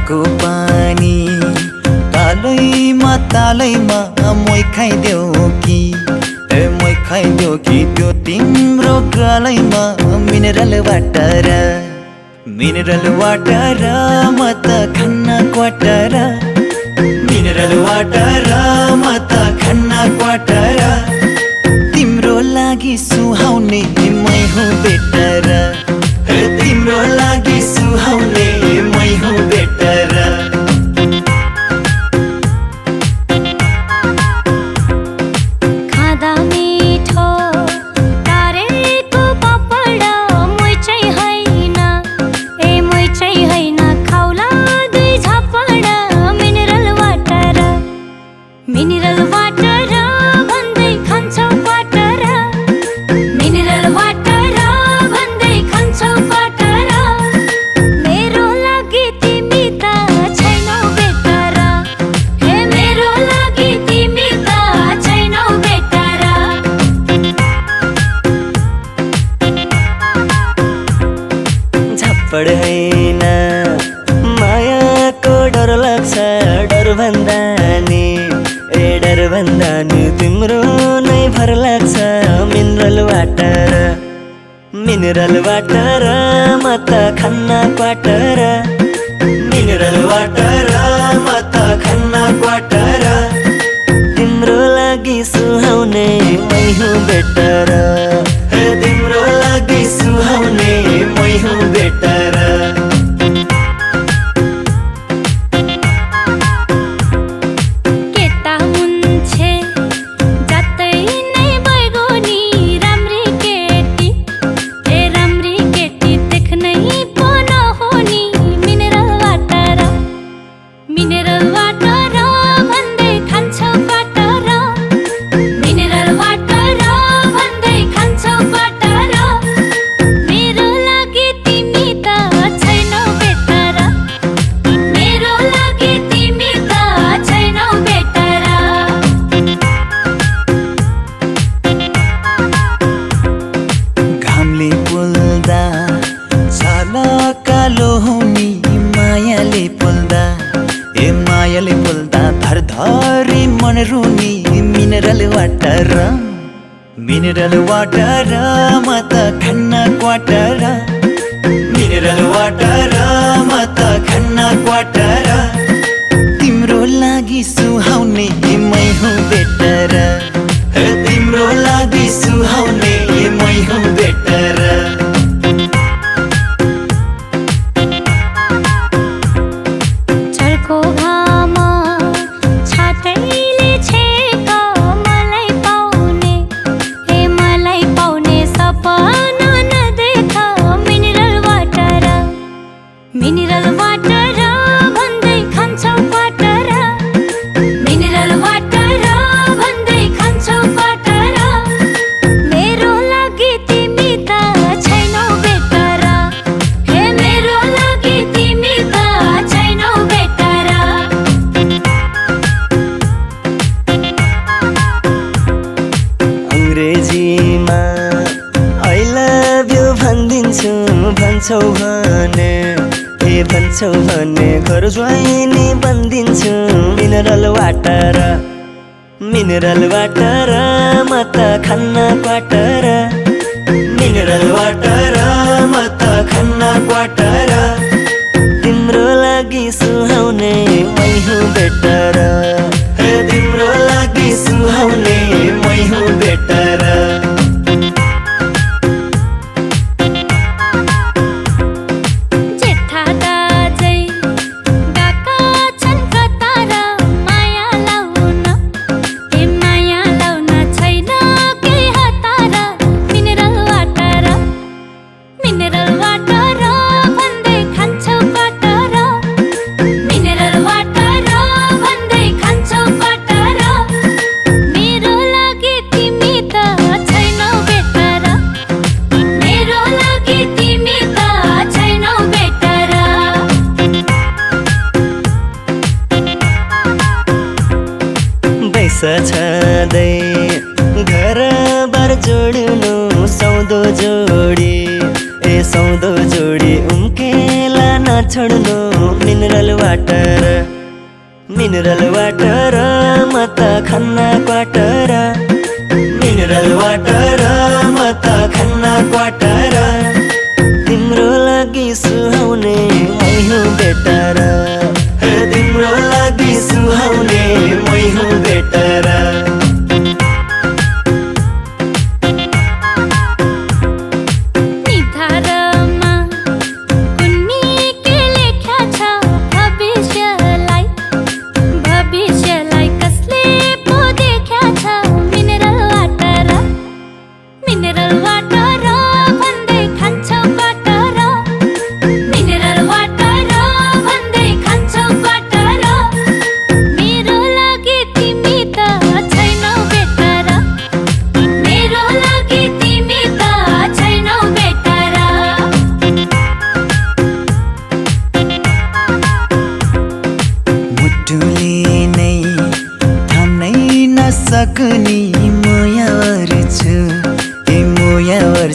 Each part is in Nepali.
झरनाको पानी तालैमा मोइ खाइदेऊ कि मोइ खाइदेऊ कि त्यो तिम्रो गलैमा मिनरल वाटर म त खन्न क्वाटर मिनरल वाटर म त खन्न क्वाटर तिम्रो लागि सुहाउने मै हुँ बेटर तिम्रो लागि सुहाउने मै हुँ बेटर मिनरल वाटर भन्दै खान्छौ क्वाटर मिनरल वाटर भन्दै खान्छौ क्वाटर मेरो लागि तिमी त छैनौ बेटर हे मेरो लागि तिमी त छैनौ बेटर झप्पड हैन मायाको डर लाग्छ डर भन्दा नि तिम्रो नै भर लाग्छ मिनरल वाटर म त खन्न क्वाटर मिनरल वाटर म त खन्न क्वाटर तिम्रो लागि सुहाउने मै हुँ बेटर तिम्रो लागि सुहाउने मै हुँ बेटर मिनरल वाटर भन्दै खान्छौ क्वाटर मिनरल वाटर भन्दै खान्छौ क्वाटर मेरो लागि तिमी त छैनौ बेटर मेरो लागि तिमी त छैनौ बेटर घामले पोल्दा छाला कालो हुने मायाले पोल्दा मायाले बोल्दा धरधरी मन रुनी मिनरल वाटर म त खन्न क्वाटर मिनरल वाटर म त खन्न क्वाटर तिम्रो लागि सुहाउने मै हुँ बेटर तिम्रो लागि सुहाउने मै हुँ बेटर मिनरल वाटर भन्दै खान्छौ क्वाटर मिनरल वाटर भन्दै खान्छौ क्वाटर मेरो लागि तिमी त छैनौ बेटर हे मेरो लागि तिमी त छैनौ बेटर अंग्रेजीमा आई लभ यु भन्छौ भने घर ज्वाइनी बन्दिन्छु मिनरल वाटर म त खन्न क्वाटर मिनरल वाटर म त खन्न क्वाटर तिम्रो लागि सुहाउने मै हुँ बेटर तिम्रो लागि सुहाउने मै हुँ बेटर छँदै घर बार जोड्नु सौदो जोडी उम्केला न छोड्नु मिनरल वाटर म त खन्ना क्वाटर मिनरल वाटर म त खन्ना क्वाटर तिम्रो लागि सुहाउने मै हुँ बेटर तिम्रो लागि सुहाउने मै हुँ बेटर निधारमा कुन्नी के लेख्या छ भविष्यलाई कसले पो देख्या छ मिनरल वाटर भन्दै खान्छौ क्वाटर मिनरल वाटर भन्दै खान्छौ क्वाटर मेरो लागि तिमी त छैनौ बेटर मेरो लागि तिमी त छैनौ बेटर मुटुले नै थाम्नै नसक्ने मोयावर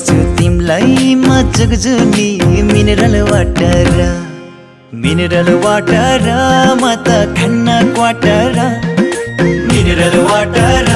छु तिमलाई म जुग्जुनी मिनरल वाटर म त खन्ना क्वाटर मिनरल वाटर